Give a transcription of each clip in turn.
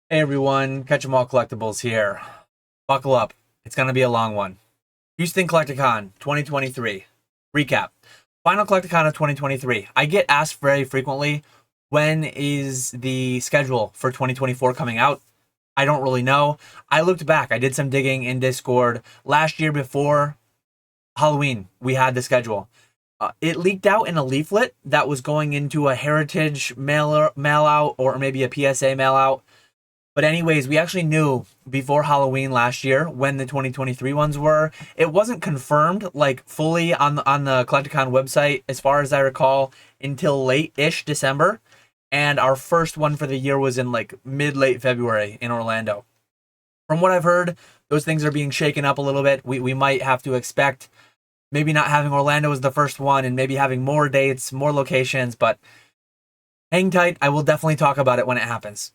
Hey everyone, Catch 'em All Collectibles here. Buckle up, it's gonna be a long one. Houston Collecticon 2023. Recap. Final Collecticon of 2023. I get asked very frequently, when is the schedule for 2024 coming out? I don't really know. I looked back, I did some digging in Discord. Last year before Halloween, we had the schedule. It leaked out in a leaflet that was going into a Heritage mail out or maybe a PSA mail out. But anyways, we actually knew before Halloween last year when the 2023 ones were. It wasn't confirmed like fully on the Collecticon website, as far as I recall, until late-ish December. And our first one for the year was in like mid-late February in Orlando. From what I've heard, those things are being shaken up a little bit. We might have to expect maybe not having Orlando as the first one and maybe having more dates, more locations, but hang tight. I will definitely talk about it when it happens.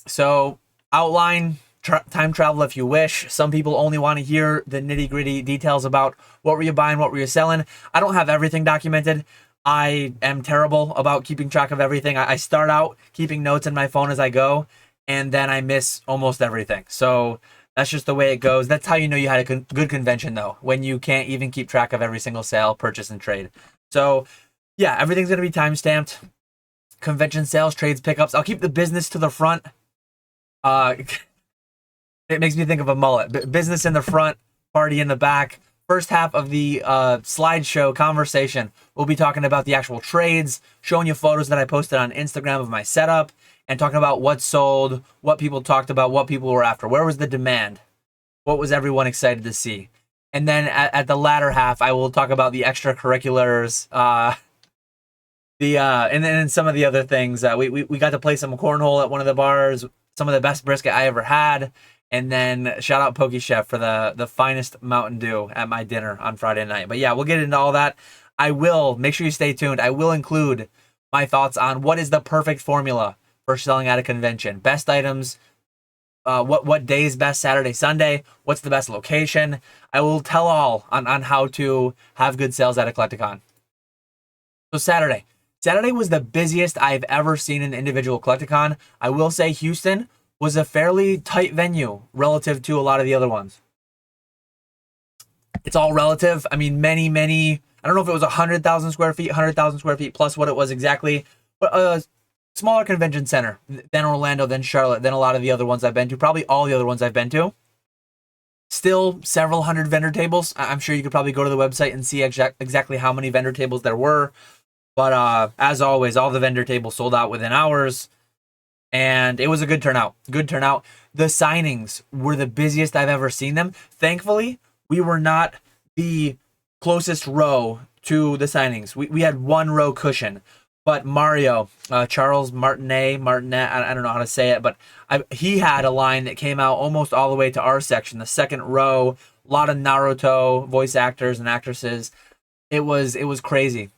So outline, time travel if you wish. Some people only want to hear the nitty gritty details about what were you buying, what were you selling. I don't have everything documented. I am terrible about keeping track of everything. I start out keeping notes in my phone as I go, and then I miss almost everything. So that's just the way it goes. That's how you know you had a good convention, though, when you can't even keep track of every single sale, purchase, and trade. So yeah, everything's going to be time-stamped. Convention sales, trades, pickups. I'll keep the business to the front. It makes me think of a mullet. Business in the front, party in the back. First half of the slideshow conversation, we'll be talking about the actual trades, showing you photos that I posted on Instagram of my setup, and talking about what sold, what people talked about, what people were after. Where was the demand? What was everyone excited to see? And then at the latter half, I will talk about the extracurriculars, and then some of the other things. We got to play some cornhole at one of the bars, some of the best brisket I ever had. And then shout out Pokey Chef for the finest Mountain Dew at my dinner on Friday night. But yeah, we'll get into all that. I will, make sure you stay tuned. I will include my thoughts on what is the perfect formula for selling at a convention. Best items, what day is best, Saturday, Sunday, what's the best location. I will tell all on how to have good sales at a Collecticon. So Saturday was the busiest I've ever seen an individual Collecticon. I will say Houston was a fairly tight venue relative to a lot of the other ones. It's all relative. I mean, many, I don't know if it was 100,000 square feet, 100,000 square feet plus what it was exactly, but a smaller convention center than Orlando, than Charlotte, than a lot of the other ones I've been to, probably all the other ones I've been to. Still several hundred vendor tables. I'm sure you could probably go to the website and see exactly how many vendor tables there were. But as always, all the vendor tables sold out within hours. And it was a good turnout. Good turnout. The signings were the busiest I've ever seen them. Thankfully, we were not the closest row to the signings. We had one row cushion. But Mario, Charles Martinet, I don't know how to say it, but he had a line that came out almost all the way to our section, the second row. A lot of Naruto voice actors and actresses. It was crazy.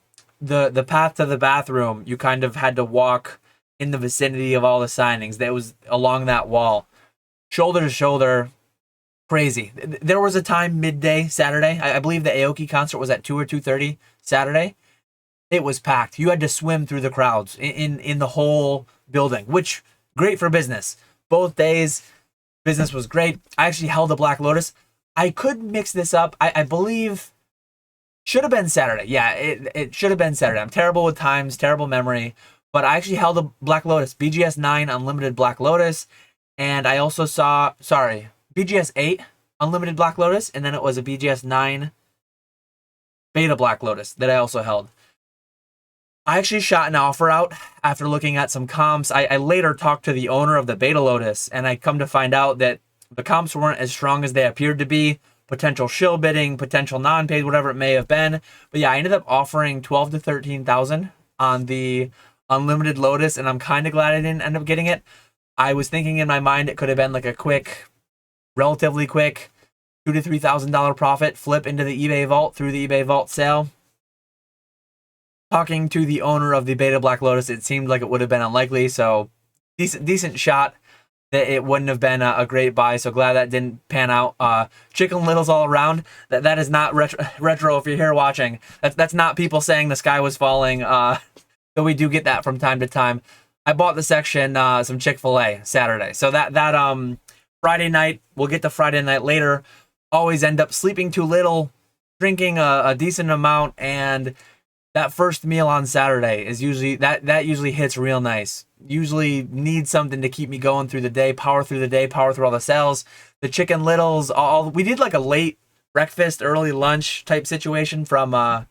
The path to the bathroom, you kind of had to walk in the vicinity of all the signings. That was along that wall, shoulder to shoulder. Crazy. There was a time midday Saturday. I believe the Aoki concert was at 2 or 2:30 Saturday. It was packed. You had to swim through the crowds in the whole building, which great for business. Both days, business was great. I actually held a Black Lotus. I could mix this up. I believe should have been Saturday. Yeah, it should have been Saturday. I'm terrible with times, terrible memory. But I actually held a Black Lotus, BGS 9 Unlimited Black Lotus, and I also saw, BGS 8 Unlimited Black Lotus, and then it was a BGS 9 Beta Black Lotus that I also held. I actually shot an offer out after looking at some comps. I later talked to the owner of the Beta Lotus, and I come to find out that the comps weren't as strong as they appeared to be. Potential shill bidding, potential non-paid, whatever it may have been. But yeah, I ended up offering 12 to 13,000 on the Unlimited Lotus, and I'm kind of glad I didn't end up getting it. I was thinking in my mind it could have been like a relatively quick $2,000 to $3,000 profit flip into the eBay vault through the eBay vault sale. Talking to the owner of the Beta Black Lotus, it seemed like it would have been unlikely, so decent shot that it wouldn't have been a great buy, so glad that didn't pan out. Chicken Littles all around. That is not retro if you're here watching. That's not people saying the sky was falling. So we do get that from time to time. I bought the section some Chick-fil-A Saturday. So that Friday night, we'll get to Friday night later. Always end up sleeping too little, drinking a decent amount, and that first meal on Saturday is usually that usually hits real nice. Usually need something to keep me going through the day, power through all the sales. The Chicken Littles, we did like a late breakfast, early lunch type situation from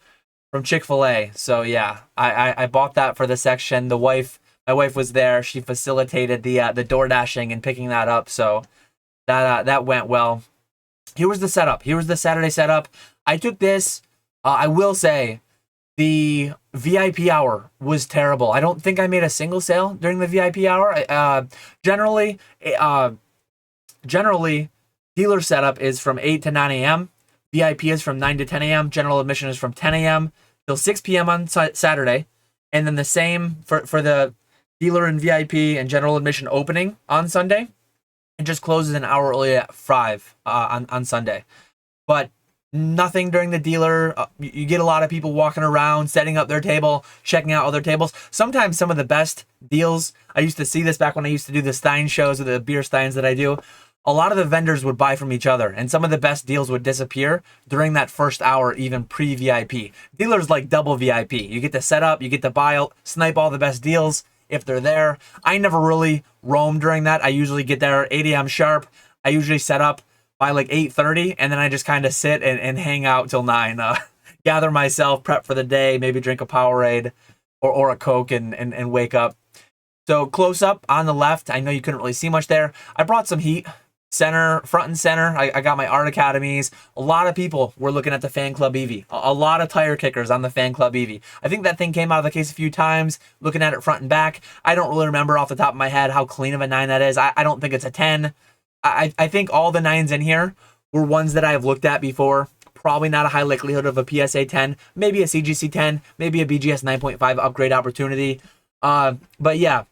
Chick-fil-A. So yeah, I bought that for the section. My wife was there. She facilitated the door dashing and picking that up. So that went well. Here was the setup. Here was the Saturday setup. I took this. I will say the VIP hour was terrible. I don't think I made a single sale during the VIP hour. Generally, dealer setup is from 8 to 9 a.m. VIP is from 9 to 10 a.m. General admission is from 10 a.m. till 6 p.m. on Saturday. And then the same for the dealer and VIP and general admission opening on Sunday. It just closes an hour early at 5 on Sunday. But nothing during the dealer. You get a lot of people walking around, setting up their table, checking out other tables. Sometimes some of the best deals, I used to see this back when I used to do the Stein shows or the beer Steins that I do. A lot of the vendors would buy from each other, and some of the best deals would disappear during that first hour, even pre-VIP. Dealers like double VIP. You get to set up, you get to buy, snipe all the best deals if they're there. I never really roam during that. I usually get there 8 a.m. sharp. I usually set up by like 8:30, and then I just kind of sit and hang out till 9. Gather myself, prep for the day, maybe drink a Powerade or a Coke and wake up. So close up on the left, I know you couldn't really see much there. I brought some heat. Front and center, I got my art academies. A lot of people were looking at the Fan Club EV. A lot of tire kickers on the Fan Club EV. I think that thing came out of the case a few times, looking at it front and back. I don't really remember off the top of my head how clean of a 9 that is. I don't think it's a 10. I think all the 9s in here were ones that I've looked at before. Probably not a high likelihood of a PSA 10, maybe a CGC 10, maybe a BGS 9.5 upgrade opportunity. But yeah,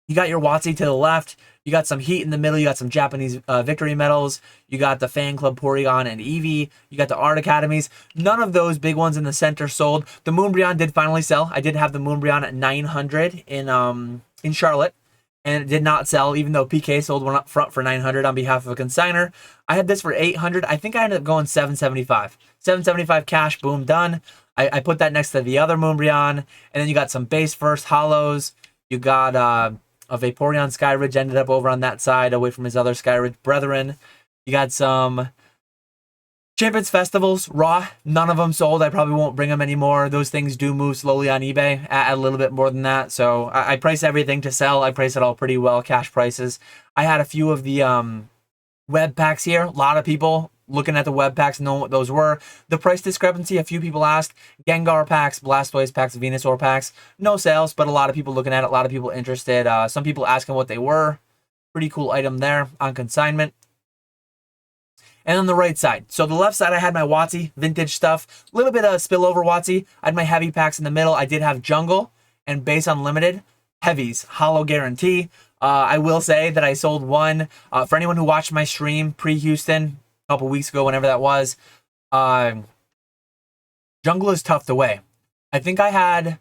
you got your WOTC to the left. You got some heat in the middle. You got some Japanese victory medals. You got the Fan Club Porygon and Eevee. You got the Art Academies. None of those big ones in the center sold. The Moonbryon did finally sell. I did have the Moonbryon at 900 in Charlotte, and it did not sell, even though PK sold one up front for 900 on behalf of a consigner. I had this for 800. I think I ended up going 775. 775 cash, boom, done. I put that next to the other Moonbryon, and then you got some base first hollows. You got a Vaporeon Skyridge ended up over on that side, away from his other Skyridge brethren. You got some Champions Festivals, raw. None of them sold. I probably won't bring them anymore. Those things do move slowly on eBay at a little bit more than that. So I price everything to sell. I price it all pretty well, cash prices. I had a few of the web packs here. A lot of people looking at the web packs, knowing what those were. The price discrepancy, a few people asked. Gengar packs, Blastoise packs, Venusaur packs. No sales, but a lot of people looking at it. A lot of people interested. Some people asking what they were. Pretty cool item there on consignment. And on the right side, so the left side, I had my WOTC vintage stuff. A little bit of spillover WOTC. I had my heavy packs in the middle. I did have Jungle and Base Unlimited heavies, hollow guarantee. I will say that I sold one. For anyone who watched my stream pre-Houston, a couple weeks ago, whenever that was, Jungle is tough to weigh. I think I had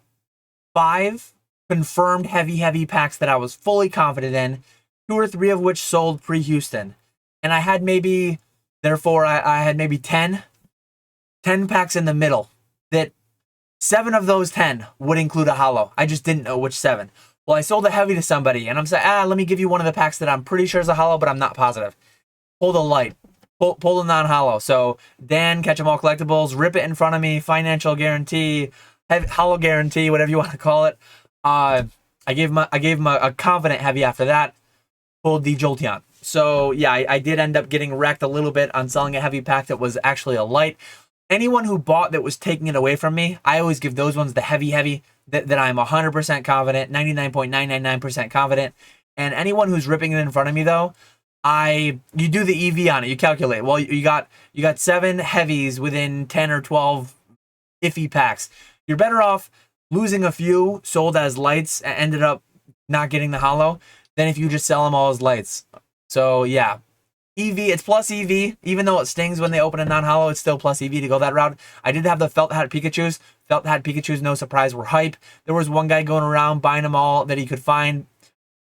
5 confirmed heavy packs that I was fully confident in, 2 or 3 of which sold pre-Houston. And I had maybe, therefore, I had maybe 10 packs in the middle that 7 of those 10 would include a hollow. I just didn't know which 7. Well, I sold a heavy to somebody, and I'm saying, let me give you one of the packs that I'm pretty sure is a hollow, but I'm not positive. Pull the light. Pull the non-hollow. So Dan, Catch 'em All Collectibles, rip it in front of me, financial guarantee, hollow guarantee, whatever you want to call it. I gave him a confident heavy after that. Pulled the Jolteon. So yeah, I did end up getting wrecked a little bit on selling a heavy pack that was actually a light. Anyone who bought that was taking it away from me, I always give those ones the heavy that I'm 100% confident, 99.999% confident. And anyone who's ripping it in front of me though, you do the EV on it. You calculate. Well, you got 7 heavies within 10 or 12 iffy packs. You're better off losing a few sold as lights and ended up not getting the hollow than if you just sell them all as lights. So yeah, EV, it's plus EV. Even though it stings when they open a non-hollow, it's still plus EV to go that route. I did have the felt hat Pikachus. Felt hat Pikachus, no surprise, were hype. There was one guy going around buying them all that he could find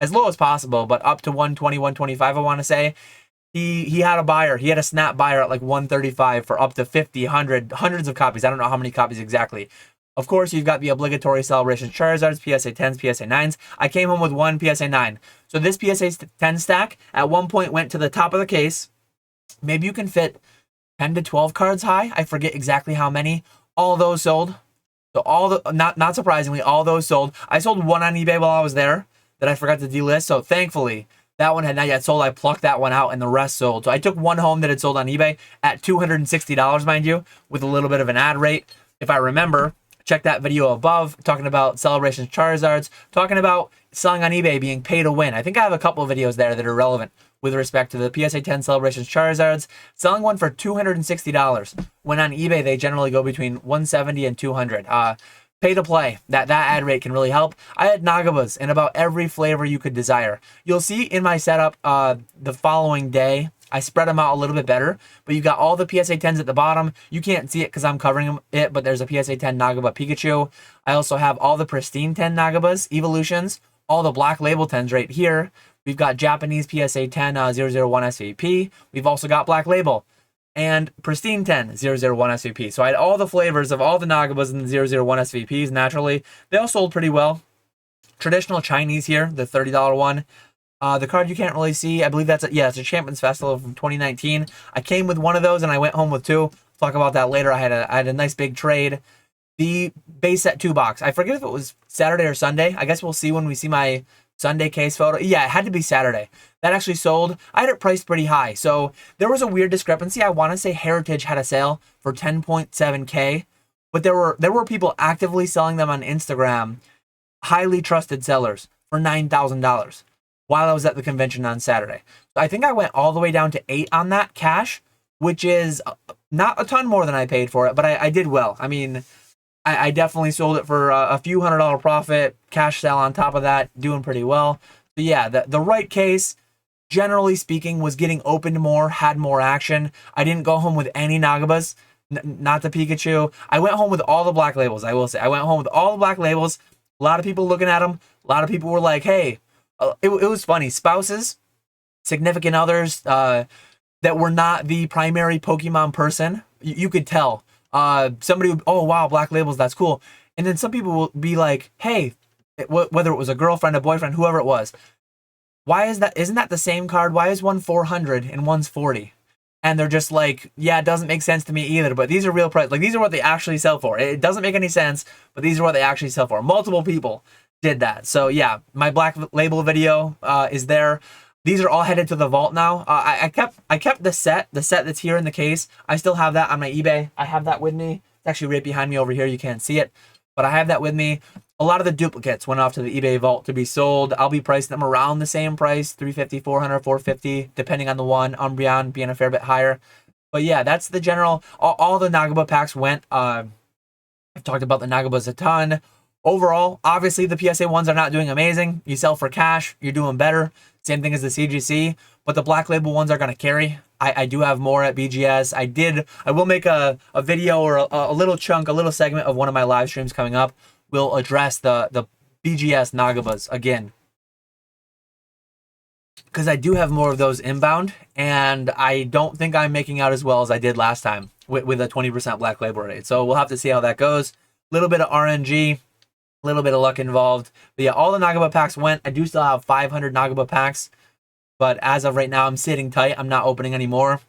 as low as possible, but up to 120, 125, I want to say. He had a buyer. He had a snap buyer at like 135 for up to 50, 100, hundreds of copies. I don't know how many copies exactly. Of course, you've got the obligatory Celebration Charizards, PSA 10s, PSA 9s. I came home with one PSA 9. So this PSA 10 stack at one point went to the top of the case. Maybe you can fit 10 to 12 cards high. I forget exactly how many. All those sold. So all the, not surprisingly, all those sold. I sold one on eBay while I was there that I forgot to delist. So thankfully, that one had not yet sold. I plucked that one out and the rest sold. So I took one home that had sold on eBay at $260, mind you, with a little bit of an ad rate. If I remember, check that video above, talking about Celebration Charizards, talking about selling on eBay being pay to win. I think I have a couple of videos there that are relevant with respect to the PSA 10 Celebration Charizards. Selling one for $260. When on eBay, they generally go between $170 and $200. Pay to play. That ad rate can really help. I had Nagabas in about every flavor you could desire. You'll see in my setup the following day, I spread them out a little bit better, but you got all the PSA 10s at the bottom. You can't see it because I'm covering it, but there's a PSA 10 Nagaba Pikachu. I also have all the pristine 10 Nagabas Evolutions, all the black label 10s right here. We've got Japanese PSA 10 001 SVP. We've also got black label and pristine 10 001 SVP. So I had all the flavors of all the Nagabas and the 001 SVPs. Naturally, they all sold pretty well. Traditional Chinese here, the $30 one. The card you can't really see, I believe it's a Champions Festival from 2019. I came with one of those and I went home with two. Talk about that later. I had a nice big trade. The base set 2 box. I forget if it was Saturday or Sunday. I guess we'll see when we see my Sunday case photo. Yeah, it had to be Saturday. That actually sold. I had it priced pretty high. So there was a weird discrepancy. I want to say Heritage had a sale for 10.7K, but there were people actively selling them on Instagram, highly trusted sellers, for $9,000 while I was at the convention on Saturday. So I think I went all the way down to 8 on that cash, which is not a ton more than I paid for it, but I did well. I mean, I definitely sold it for a few $100 profit, cash sale on top of that, doing pretty well. But yeah, the right case, generally speaking, was getting opened more, had more action. I didn't go home with any Nagabas, not the Pikachu. I went home with all the black labels, I will say. I went home with all the black labels. A lot of people looking at them. A lot of people were like, hey, it was funny. Spouses, significant others that were not the primary Pokemon person, you could tell. Somebody would, oh wow, black labels, that's cool. And then some people will be like, hey, whether it was a girlfriend, a boyfriend, whoever it was, why is that? Isn't that the same card? Why is one 400 and one's 40? And they're just like, yeah, it doesn't make sense to me either, but these are real prices. Like, these are what they actually sell for. It doesn't make any sense, but these are what they actually sell for. Multiple people did that. So yeah, my black label video is there. These are all headed to the vault now. I kept the set that's here in the case. I still have that on my eBay. I have that with me. It's actually right behind me over here. You can't see it, but I have that with me. A lot of the duplicates went off to the eBay vault to be sold. I'll be pricing them around the same price, $350, $400, $450, depending on the one. Umbreon being a fair bit higher. But yeah, that's the general. All the Nagaba packs went. I've talked about the Nagabas a ton. Overall, obviously the PSA ones are not doing amazing. You sell for cash, you're doing better. Same thing as the CGC, but the black label ones are going to carry. I do have more at BGS. I will make a video or a little chunk, a little segment of one of my live streams coming up. We'll address the BGS Nagabas again, because I do have more of those inbound, and I don't think I'm making out as well as I did last time with a 20% black label rate. So we'll have to see how that goes. A little bit of RNG. A little bit of luck involved. But yeah, all the Nagaba packs went. I do still have 500 Nagaba packs, but as of right now, I'm sitting tight. I'm not opening anymore.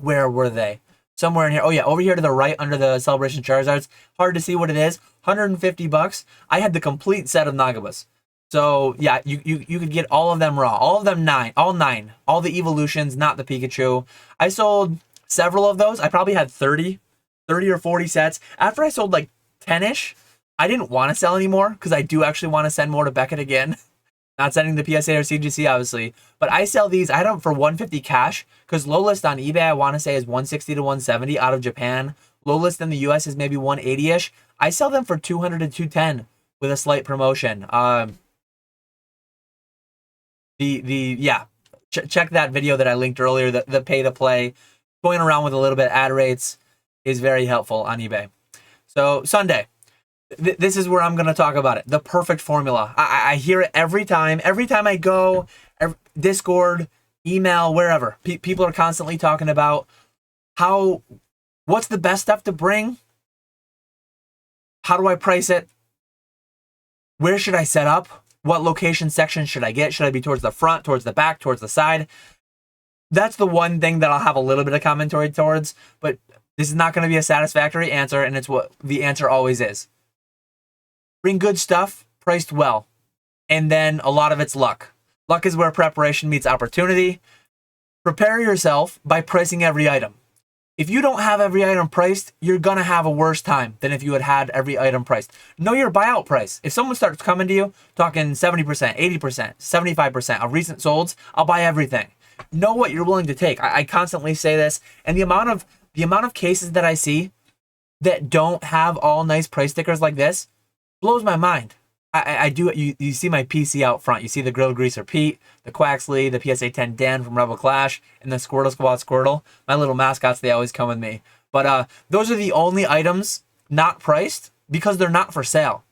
Where were they? Somewhere in here. Oh yeah, over here to the right under the Celebration Charizards. Hard to see what it is. $150. I had the complete set of Nagabas. So yeah, you could get all of them raw. All of them 9. All 9. All the evolutions, not the Pikachu. I sold several of those. I probably had 30 or 40 sets. After I sold like 10-ish, I didn't want to sell anymore because I do actually want to send more to Beckett again. Not sending the PSA or CGC, obviously. But I sell these. I had them for $150 cash because low list on eBay, I want to say, is $160 to $170 out of Japan. Low list in the US is maybe $180-ish. I sell them for $200 to $210 with a slight promotion. Yeah, check that video that I linked earlier, the pay to play. Going around with a little bit of ad rates is very helpful on eBay. So Sunday, this is where I'm going to talk about it. The perfect formula. I hear it every time I go, Discord, email, wherever. People are constantly talking about what's the best stuff to bring? How do I price it? Where should I set up? What location section should I get? Should I be towards the front, towards the back, towards the side? That's the one thing that I'll have a little bit of commentary towards, but this is not going to be a satisfactory answer, and it's what the answer always is. Bring good stuff, priced well, and then a lot of it's luck. Luck is where preparation meets opportunity. Prepare yourself by pricing every item. If you don't have every item priced, you're going to have a worse time than if you had every item priced. Know your buyout price. If someone starts coming to you talking 70%, 80%, 75% of recent solds, I'll buy everything. Know what you're willing to take. I constantly say this, and the amount of cases that I see that don't have all nice price stickers like this blows my mind. I do it. You see my PC out front. You see the Grill Greaser Pete, the Quaxley, the PSA 10 Dan from Rebel Clash, and the Squirtle Squad Squirtle. My little mascots, they always come with me. But those are the only items not priced because they're not for sale.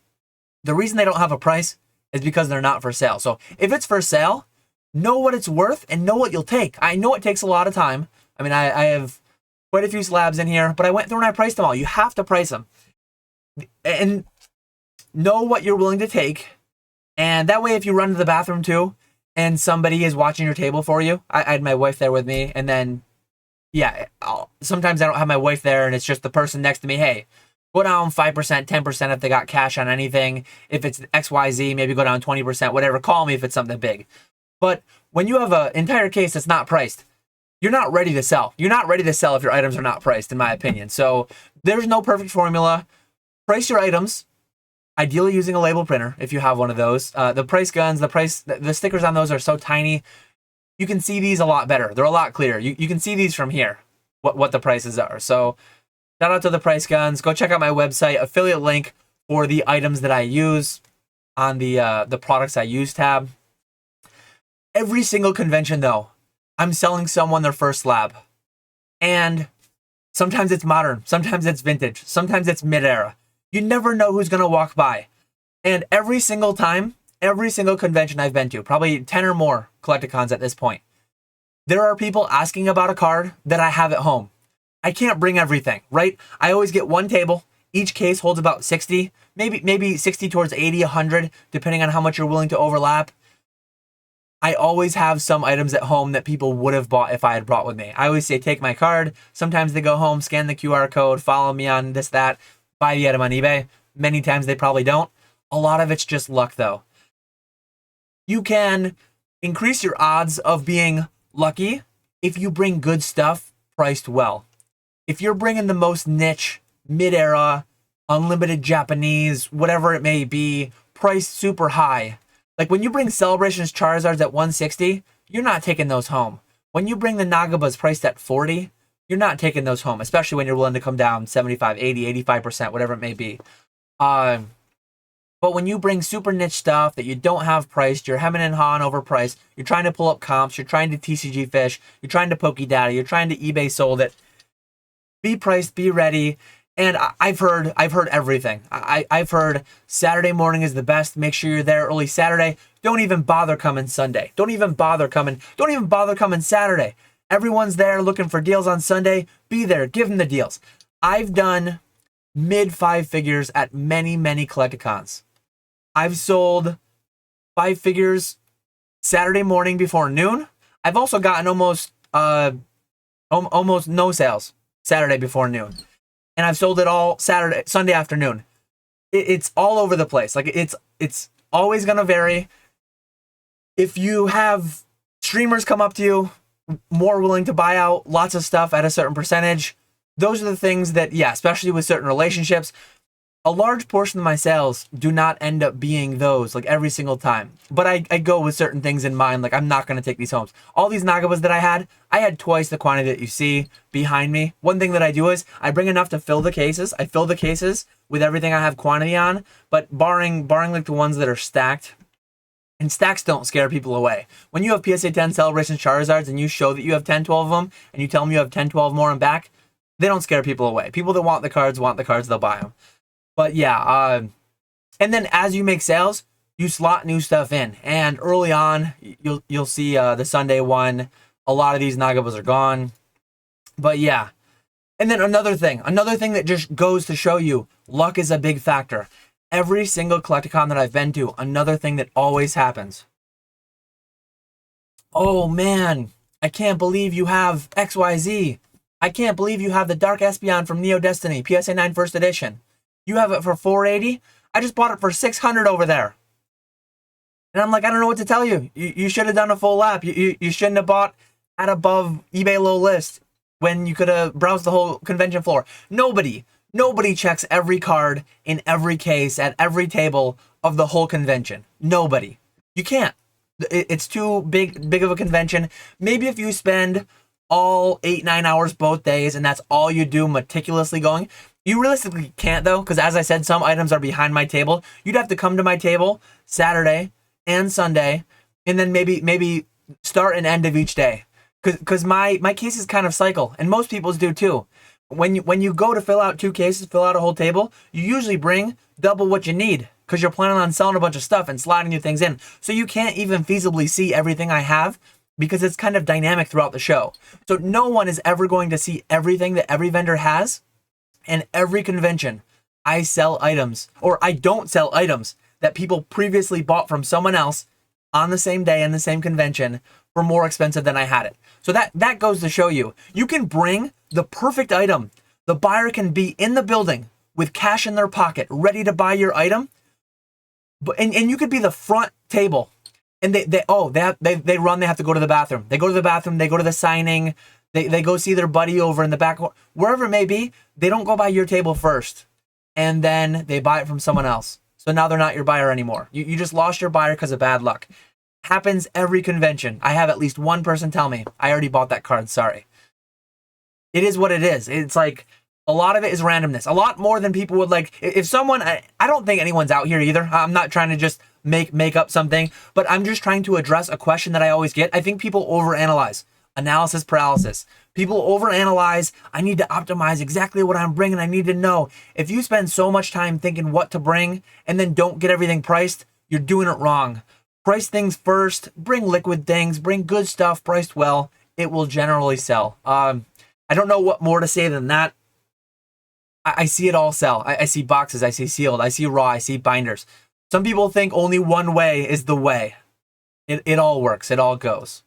The reason they don't have a price is because they're not for sale. So if it's for sale, know what it's worth and know what you'll take. I know it takes a lot of time. I mean, I have quite a few slabs in here, but I went through and I priced them all. You have to price them. And know what you're willing to take, and that way if you run to the bathroom too and somebody is watching your table for you, I had my wife there with me, and then sometimes I don't have my wife there and it's just the person next to me. Hey, go down 5%, 10% if they got cash on anything. If it's XYZ, maybe go down 20%, whatever. Call me if it's something big. But when you have an entire case that's not priced, you're not ready to sell. You're not ready to sell if your items are not priced, in my opinion. So there's no perfect formula. Price your items. Ideally using a label printer if you have one of those. The price guns, the stickers on those are so tiny. You can see these a lot better. They're a lot clearer. You can see these from here, what the prices are. So shout out to the price guns. Go check out my website, affiliate link for the items that I use on the products I use tab. Every single convention though, I'm selling someone their first slab. And sometimes it's modern, sometimes it's vintage, sometimes it's mid-era. You never know who's going to walk by. And every single time, every single convention I've been to, probably 10 or more Collecticons at this point, there are people asking about a card that I have at home. I can't bring everything, right? I always get one table. Each case holds about 60, maybe 60 towards 80, 100, depending on how much you're willing to overlap. I always have some items at home that people would have bought if I had brought with me. I always say, take my card. Sometimes they go home, scan the QR code, follow me on this, that, buy the item on eBay. Many times they probably don't. A lot of it's just luck though. You can increase your odds of being lucky if you bring good stuff priced well. If you're bringing the most niche, mid-era, unlimited Japanese, whatever it may be, priced super high. Like when you bring Celebrations Charizards at 160, you're not taking those home. When you bring the Nagabas priced at 40, you're not taking those home, especially when you're willing to come down 75, 80, 85%, whatever it may be. But when you bring super niche stuff that you don't have priced, you're hemming and hawing over price, you're trying to pull up comps, you're trying to TCG fish, you're trying to Poke Data, you're trying to eBay sold it. Be priced, be ready. And I've heard everything. I've heard Saturday morning is the best. Make sure you're there early Saturday. Don't even bother coming Sunday. Don't even bother coming Saturday. Everyone's there looking for deals on Sunday. Be there. Give them the deals. I've done mid 5 figures at many, many Collecticons. I've sold 5 figures Saturday morning before noon. I've also gotten almost no sales Saturday before noon. And I've sold it all Sunday afternoon. It's all over the place. Like it's always going to vary. If you have streamers come up to you, more willing to buy out lots of stuff at a certain percentage, those are the things that, yeah, especially with certain relationships, a large portion of my sales do not end up being those, like every single time. But I go with certain things in mind, like I'm not going to take these homes. All these Nagabas that I had twice the quantity that you see behind me. One thing that I do is I bring enough to fill the cases. I fill the cases with everything I have quantity on, but barring like the ones that are stacked, And stacks don't scare people away. When you have PSA 10 Celebration Charizards and you show that you have 10, 12 of them, and you tell them you have 10, 12 more in back, they don't scare people away. People that want the cards, they'll buy them. But yeah, and then as you make sales, you slot new stuff in. And early on, you'll see the Sunday one, a lot of these Nagabas are gone. But yeah. And then another thing that just goes to show you, luck is a big factor. Every single Collecticon that I've been to, another thing that always happens. Oh man, I can't believe you have XYZ. I can't believe you have the Dark Espeon from Neo Destiny, PSA 9 First Edition. You have it for $480? I just bought it for $600 over there. And I'm like, I don't know what to tell you. You should have done a full lap. You shouldn't have bought at above eBay low list when you could have browsed the whole convention floor. Nobody checks every card in every case at every table of the whole convention. Nobody. You can't. It's too big of a convention. Maybe if you spend all 8-9 hours both days and that's all you do, meticulously going. You realistically can't though, because as I said, some items are behind my table. You'd have to come to my table Saturday and Sunday, and then maybe start and end of each day. Because my cases kind of cycle, and most people's do too. When you go to fill out 2 cases, fill out a whole table, you usually bring double what you need because you're planning on selling a bunch of stuff and sliding new things in. So you can't even feasibly see everything I have because it's kind of dynamic throughout the show. So no one is ever going to see everything that every vendor has. And every convention, I sell items, or I don't sell items that people previously bought from someone else on the same day in the same convention for more expensive than I had it. So that goes to show you, you can bring the perfect item. The buyer can be in the building with cash in their pocket, ready to buy your item. And you could be the front table. And they run, they have to go to the bathroom. They go to the bathroom, they go to the signing, they go see their buddy over in the back, wherever it may be. They don't go by your table first. And then they buy it from someone else. So now they're not your buyer anymore. You just lost your buyer because of bad luck. Happens every convention. I have at least one person tell me, I already bought that card, sorry. It is what it is. It's like, a lot of it is randomness. A lot more than people would like. If someone, I don't think anyone's out here either. I'm not trying to just make up something, but I'm just trying to address a question that I always get. I think people overanalyze. Analysis paralysis. People overanalyze. I need to optimize exactly what I'm bringing. I need to know. If you spend so much time thinking what to bring and then don't get everything priced, you're doing it wrong. Price things first. Bring liquid things. Bring good stuff priced well. It will generally sell. I don't know what more to say than that. I see it all sell. I see boxes. I see sealed. I see raw. I see binders. Some people think only one way is the way. It all works. It all goes.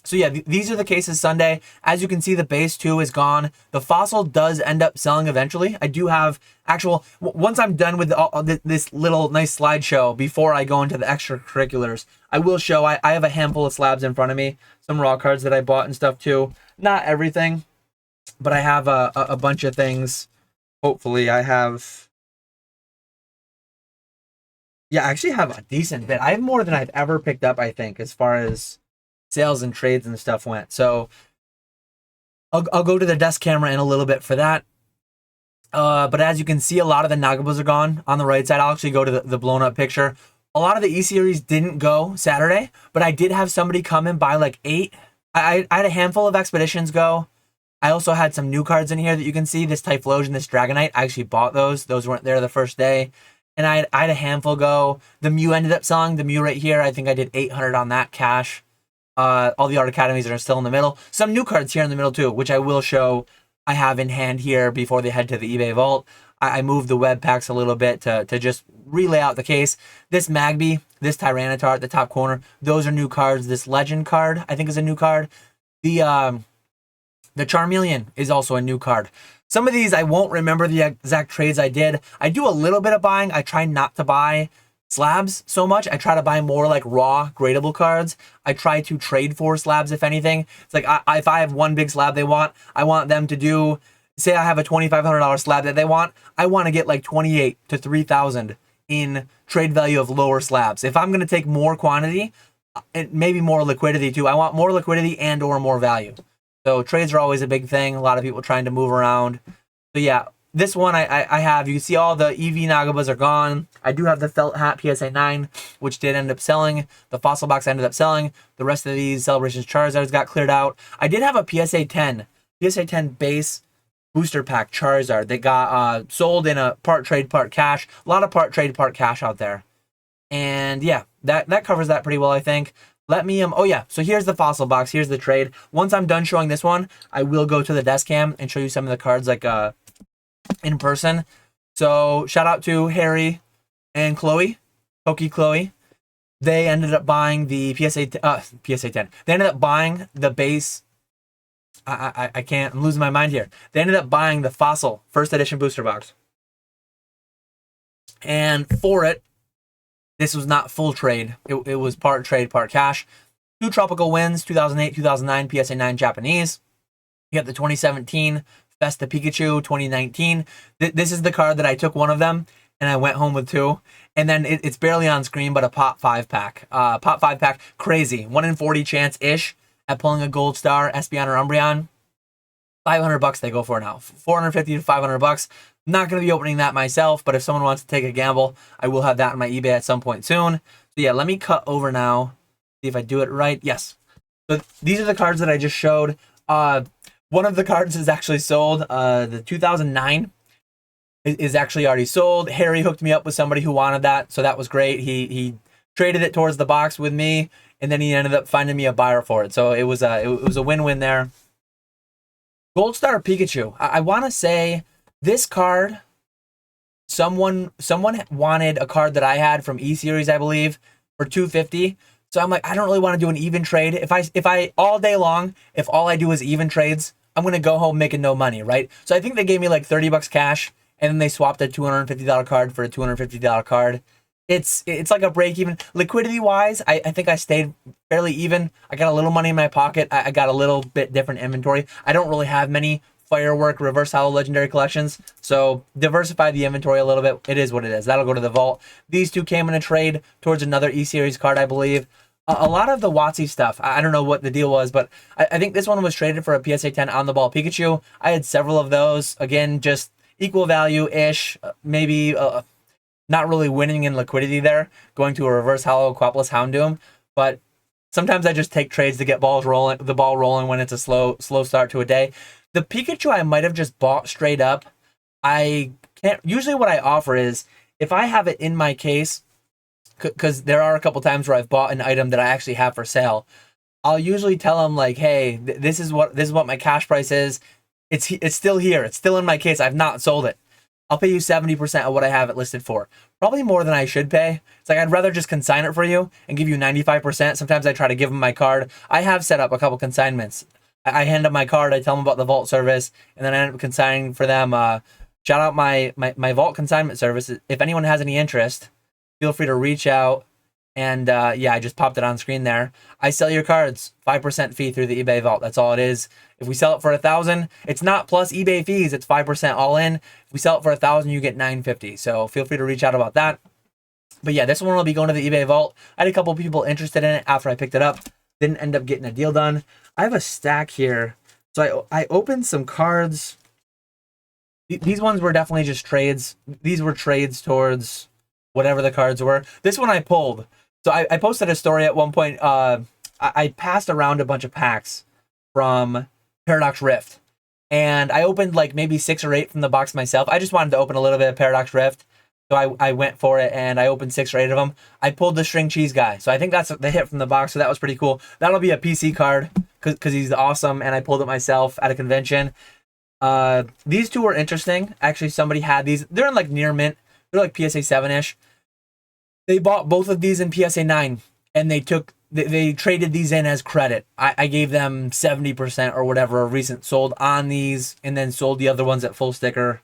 So yeah, these are the cases Sunday. As you can see, the base 2 is gone. The fossil does end up selling eventually. I do have actual, once I'm done with this little nice slideshow, before I go into the extracurriculars, I will show, I have a handful of slabs in front of me. Some raw cards that I bought and stuff too. Not everything, but I have a bunch of things. Hopefully I have, yeah, I actually have a decent bit. I have more than I've ever picked up, I think, as far as sales and trades and stuff went. So I'll go to the desk camera in a little bit for that. But as you can see, a lot of the Nagabas are gone on the right side. I'll actually go to the blown up picture. A lot of the E-Series didn't go Saturday, but I did have somebody come and buy like 8. I had a handful of Expeditions go. I also had some new cards in here that you can see. This Typhlosion, this Dragonite. I actually bought those. Those weren't there the first day. And I had a handful go. The Mew ended up selling. The Mew right here, I think I did 800 on that cash. All the Art Academies are still in the middle. Some new cards here in the middle too, which I will show I have in hand here before they head to the eBay vault. I moved the web packs a little bit to just relay out the case. This Magby, this Tyranitar at the top corner, those are new cards. This Legend card, I think, is a new card. The Charmeleon is also a new card. Some of these I won't remember the exact trades I did. I do a little bit of buying. I try not to buy slabs so much. I try to buy more like raw gradable cards. I try to trade for slabs, if anything. It's like if I have one big slab they want, I want them to do, say I have a $2,500 slab that they want, I want to get like 28 to 3,000 in trade value of lower slabs. If I'm going to take more quantity and maybe more liquidity too, I want more liquidity and or more value. So trades are always a big thing. A lot of people trying to move around. So yeah, this one I have. You can see all the EV Nagabas are gone. I do have the felt hat PSA 9, which did end up selling. The fossil box ended up selling. The rest of these Celebrations Charizards got cleared out. I did have a PSA 10 base booster pack Charizard that got sold in a part trade, part cash. A lot of part trade, part cash out there. And yeah, that covers that pretty well, I think. Let me, oh yeah, so here's the fossil box. Here's the trade. Once I'm done showing this one, I will go to the desk cam and show you some of the cards like in person. So shout out to Harry and Chloe, Pokey Chloe. They ended up buying the PSA 10. They ended up buying the base. I can't, I'm losing my mind here. They ended up buying the fossil first edition booster box. And for it, this was not full trade. It was part trade, part cash. 2 Tropical Winds, 2008, 2009, PSA 9 Japanese. You have the 2017 Festa Pikachu, 2019. This is the card that I took one of them, and I went home with 2. And then it's barely on screen, but a Pop 5 pack. Pop 5 pack, crazy. 1 in 40 chance-ish at pulling a Gold Star, Espeon, or Umbreon. $500 they go for now. $450 to $500. I'm not going to be opening that myself, but if someone wants to take a gamble, I will have that on my eBay at some point soon. So yeah, let me cut over now. See if I do it right. Yes. So these are the cards that I just showed. One of the cards is actually sold. The 2009 is actually already sold. Harry hooked me up with somebody who wanted that, so that was great. He traded it towards the box with me, and then he ended up finding me a buyer for it. So it was a win-win there. Gold Star Pikachu. I want to say this card, someone wanted a card that I had from E-Series, I believe, for $250. So I'm like, I don't really want to do an even trade. If I all day long, if all I do is even trades, I'm going to go home making no money, right? So I think they gave me like $30 cash, and then they swapped a $250 card for a $250 card. It's like a break even. Liquidity wise, I think I stayed fairly even. I got a little money in my pocket. I got a little bit different inventory. I don't really have many Firework reverse hollow legendary collections, so diversify the inventory a little bit. It is what it is. That'll go to the vault. These 2 came in a trade towards another E-Series card, I believe. A lot of the WOTC stuff, I don't know what the deal was, but I think this one was traded for a PSA 10 on the ball Pikachu. I had several of those. Again, just equal value-ish, maybe not really winning in liquidity there, going to a reverse hollow Quaplus Houndoom, but sometimes I just take trades to get the ball rolling when it's a slow start to a day. The Pikachu I might have just bought straight up. I can't. Usually what I offer is, if I have it in my case, because there are a couple times where I've bought an item that I actually have for sale, I'll usually tell them like, hey, this is what my cash price is. It's still here. It's still in my case. I've not sold it. I'll pay you 70% of what I have it listed for. Probably more than I should pay. It's like, I'd rather just consign it for you and give you 95%. Sometimes I try to give them my card. I have set up a couple consignments. I hand them my card, I tell them about the vault service, and then I end up consigning for them. Shout out my vault consignment service. If anyone has any interest, feel free to reach out. And yeah, I just popped it on screen there. I sell your cards, 5% fee through the eBay vault. That's all it is. If we sell it for $1,000, it's not plus eBay fees. It's 5% all in. If we sell it for $1,000, you get $950. So feel free to reach out about that. But yeah, this one will be going to the eBay vault. I had a couple people interested in it after I picked it up. Didn't end up getting a deal done. I have a stack here. So I opened some cards. These ones were definitely just trades. These were trades towards whatever the cards were. This one I pulled. So I posted a story at one point. I passed around a bunch of packs from Paradox Rift. And I opened like maybe 6 or 8 from the box myself. I just wanted to open a little bit of Paradox Rift. So I went for it, and I opened 6 or 8 of them. I pulled the string cheese guy. So I think that's the hit from the box, so that was pretty cool. That'll be a PC card, because he's awesome, and I pulled it myself at a convention. These 2 were interesting. Actually, somebody had these. They're in like near mint. They're like PSA 7-ish. They bought both of these in PSA 9, and they traded these in as credit. I gave them 70% or whatever recent sold on these, and then sold the other ones at full sticker.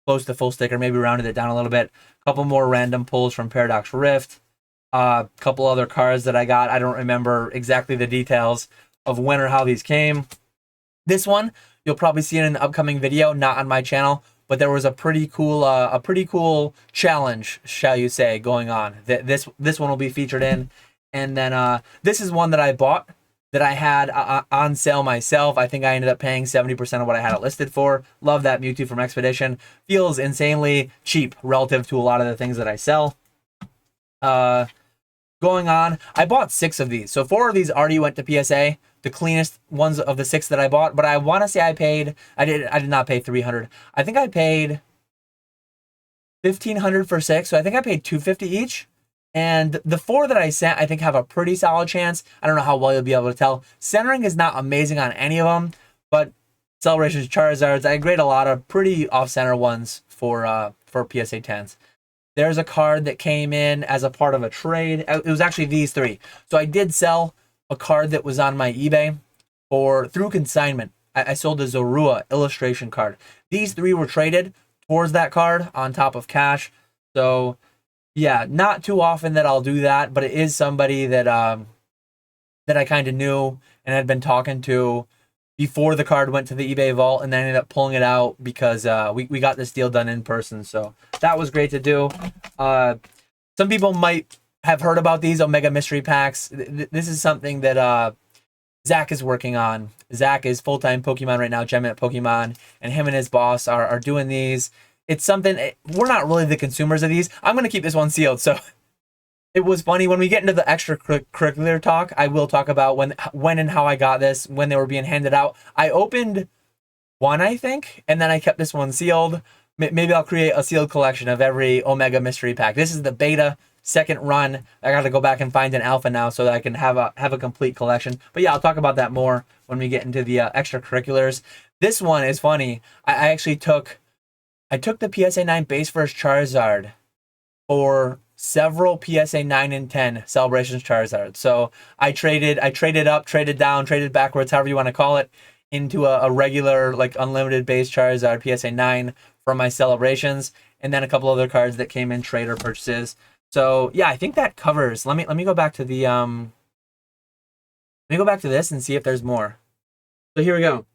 Close to full sticker, maybe rounded it down a little bit. A couple more random pulls from Paradox Rift. A couple other cards that I got. I don't remember exactly the details of when or how these came. This one, you'll probably see in an upcoming video, not on my channel, but there was a pretty cool challenge, shall you say, going on. This one will be featured in. And then this is one that I bought. that I had on sale myself. I think I ended up paying 70% of what I had it listed for. Love that Mewtwo from Expedition. Feels insanely cheap relative to a lot of the things that I sell. Going on, I bought 6 of these. So 4 of these already went to PSA, the cleanest ones of the 6 that I bought. But I want to say I did not pay $300. I think I paid $1,500 for 6. So I think I paid $250 each. And the 4 that I sent, I think have a pretty solid chance. I don't know how well you'll be able to tell. Centering is not amazing on any of them, but Celebrations, Charizards, I grade a lot of pretty off-center ones for PSA 10s. There's a card that came in as a part of a trade. It was actually these 3. So I did sell a card that was on my eBay through consignment. I sold a Zorua illustration card. These 3 were traded towards that card on top of cash. So yeah, not too often that I'll do that, but it is somebody that that I kind of knew and had been talking to before the card went to the eBay vault, and then ended up pulling it out because we got this deal done in person. So that was great to do. Some people might have heard about these Omega Mystery Packs. This is something that Zach is working on. Zach is full-time Pokemon right now, Gem at Pokemon, and him and his boss are doing these. It's something, we're not really the consumers of these. I'm going to keep this one sealed. So it was funny when we get into the extracurricular talk, I will talk about when and how I got this, when they were being handed out. I opened one, I think, and then I kept this one sealed. Maybe I'll create a sealed collection of every Omega Mystery Pack. This is the beta second run. I got to go back and find an alpha now so that I can have a complete collection. But yeah, I'll talk about that more when we get into the extracurriculars. This one is funny. I actually took the PSA 9 base first Charizard for several PSA 9 and 10 Celebrations Charizard. So I traded up, traded down, traded backwards, however you want to call it, into a regular, like, unlimited base Charizard PSA 9 from my Celebrations, and then a couple other cards that came in trade or purchases. So yeah, I think that covers. Let me go back to the let me go back to this and see if there's more. So here we go.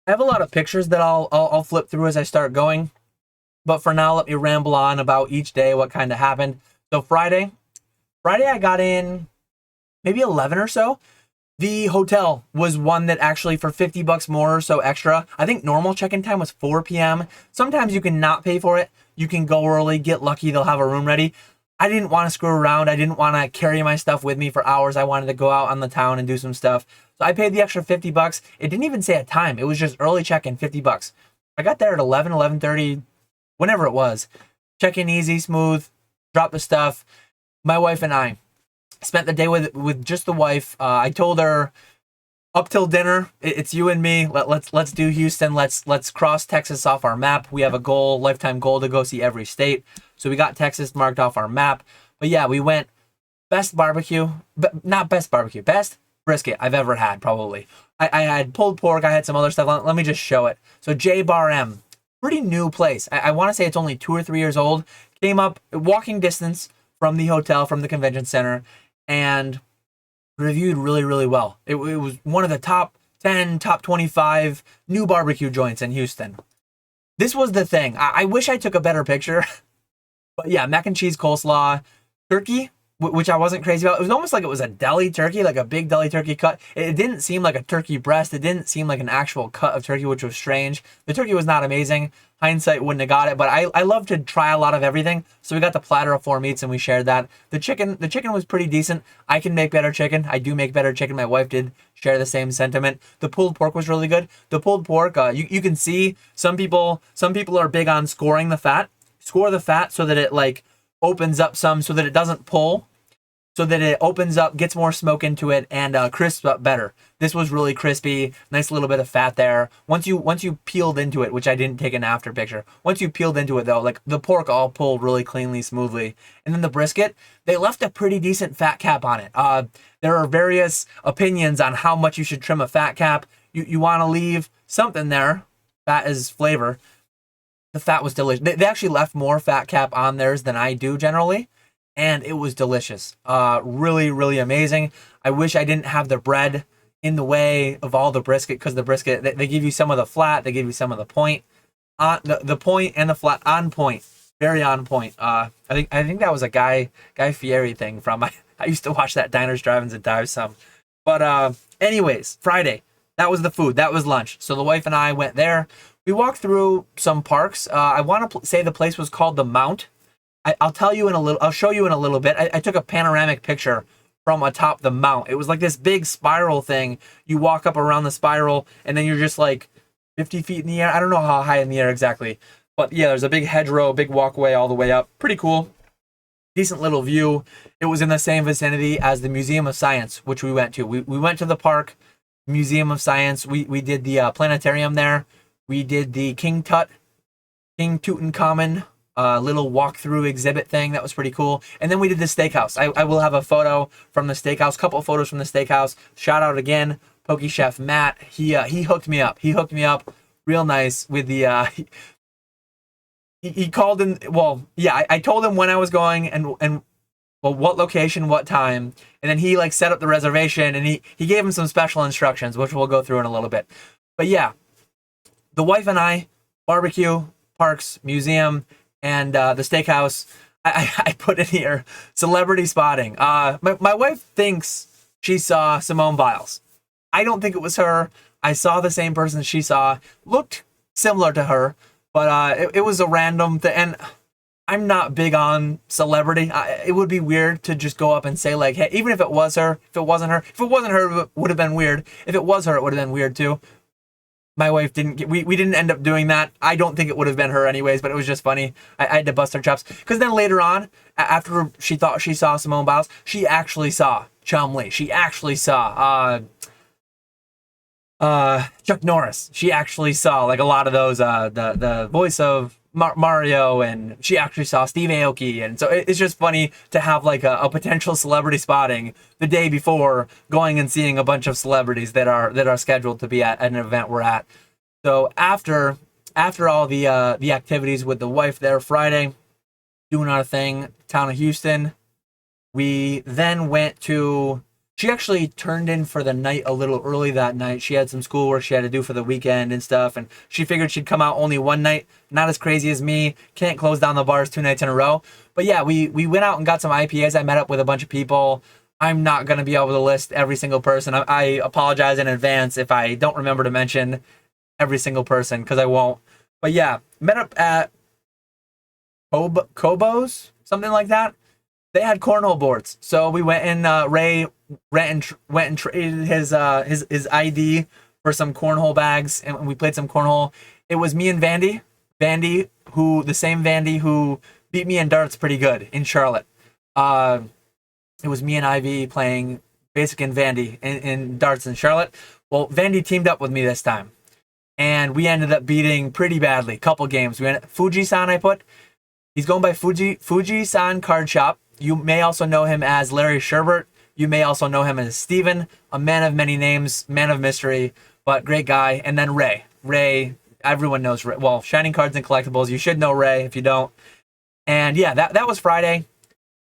I have a lot of pictures that I'll flip through as I start going. But for now, let me ramble on about each day, what kind of happened. So Friday I got in maybe 11 or so. The hotel was one that actually for $50 more or so extra. I think normal check-in time was 4 p.m. Sometimes you can not pay for it. You can go early, get lucky, they'll have a room ready. I didn't want to screw around. I didn't want to carry my stuff with me for hours. I wanted to go out on the town and do some stuff. So I paid the extra $50. It didn't even say a time. It was just early check-in, $50. I got there at 11:30, whenever it was. Check-in easy, smooth, drop the stuff. My wife and I spent the day with just the wife. I told her, up till dinner, it's you and me. Let's do Houston. Let's cross Texas off our map. We have a goal, lifetime goal, to go see every state. So we got Texas marked off our map. But yeah, we went best barbecue, not best barbecue, best brisket I've ever had, probably. I had pulled pork. I had some other stuff. Let me just show it. So J Bar M, pretty new place. I want to say it's only 2 or 3 years old. Came up walking distance from the hotel, from the convention center, and reviewed really, really well. It was one of the top 10, top 25 new barbecue joints in Houston. This was the thing. I wish I took a better picture. But yeah, mac and cheese, coleslaw, turkey, which I wasn't crazy about. It was almost like it was a deli turkey, like a big deli turkey cut. It didn't seem like a turkey breast. It didn't seem like an actual cut of turkey, which was strange. The turkey was not amazing. Hindsight wouldn't have got it, but I love to try a lot of everything. So we got the platter of 4 meats and we shared that. The chicken was pretty decent. I can make better chicken. I do make better chicken. My wife did share the same sentiment. The pulled pork was really good. The pulled pork, you can see some people are big on scoring the fat. Score the fat so that it like opens up some, so that it doesn't pull, so that it opens up, gets more smoke into it, and crisps up better. This was really crispy, nice little bit of fat there. Once you peeled into it, which I didn't take an after picture. Once you peeled into it though, like the pork all pulled really cleanly, smoothly. And then the brisket, they left a pretty decent fat cap on it. There are various opinions on how much you should trim a fat cap. You want to leave something there. Fat is flavor. The fat was delicious. They actually left more fat cap on theirs than I do generally, and it was delicious. Really, really amazing. I wish I didn't have the bread in the way of all the brisket, because the brisket, they give you some of the flat, they give you some of the point. The point and the flat on point. very on point. I think that was a Guy Fieri thing from I used to watch that Diners, Drive-ins, and Dives some. But anyways, Friday, that was the food. That was lunch. So the wife and I went there. We walked through some parks. I want to say the place was called the Mount. I'll tell you in a little. I'll show you in a little bit. I took a panoramic picture from atop the mount. It was like this big spiral thing. You walk up around the spiral, and then you're just like 50 feet in the air. I don't know how high in the air exactly, but yeah, there's a big hedgerow, big walkway all the way up. Pretty cool. Decent little view. It was in the same vicinity as the Museum of Science, which we went to. We went to the park, Museum of Science. We did the planetarium there. We did the King Tutankhamun little walkthrough exhibit thing. That was pretty cool. And then we did the steakhouse. I will have a photo from the steakhouse, couple of photos from the steakhouse. Shout out again, Poke Chef Matt. He hooked me up. He hooked me up real nice with the he called in. Well, yeah, I told him when I was going and well, what location, what time, and then he like set up the reservation, and he gave him some special instructions, which we'll go through in a little bit. But yeah, the wife and I, barbecue, parks, museum, and the steakhouse. I put in here celebrity spotting. My wife thinks she saw Simone Biles. I don't think it was her. I saw the same person she saw. Looked similar to her, but it was a random thing. And I'm not big on celebrity. It would be weird to just go up and say like, hey, even if it was her, if it wasn't her, it would have been weird. If it was her, it would have been weird too. My wife didn't we didn't end up doing that. I don't think it would have been her anyways, but it was just funny. I had to bust her chops. Because then later on, after she thought she saw Simone Biles, she actually saw Chumley. She actually saw Chuck Norris. She actually saw like a lot of those, the voice of Mario, and she actually saw Steve Aoki. And so it's just funny to have like a potential celebrity spotting the day before going and seeing a bunch of celebrities that are scheduled to be at an event we're at. So after all the activities with the wife there Friday, doing our thing, town of Houston, we then went to. She actually turned in for the night a little early that night. She had some schoolwork she had to do for the weekend and stuff, and she figured she'd come out only one night. Not as crazy as me. Can't close down the bars 2 nights in a row. But yeah, we went out and got some IPAs. I met up with a bunch of people. I'm not going to be able to list every single person. I apologize in advance if I don't remember to mention every single person, because I won't. But yeah, met up at Kobo's, something like that. They had cornhole boards, so we went and Ray went and traded his ID for some cornhole bags, and we played some cornhole. It was me and Vandy, the same Vandy who beat me in darts pretty good in Charlotte. It was me and Ivy playing Basic and Vandy in darts in Charlotte. Well, Vandy teamed up with me this time, and we ended up beating pretty badly. Couple games. We went Fuji-san. He's going by Fuji-san Card Shop. You may also know him as Larry Sherbert. You may also know him as Steven, a man of many names, man of mystery, but great guy. And then Ray. Ray, everyone knows Ray. Well, Shining Cards and Collectibles, you should know Ray if you don't. And yeah, that was Friday.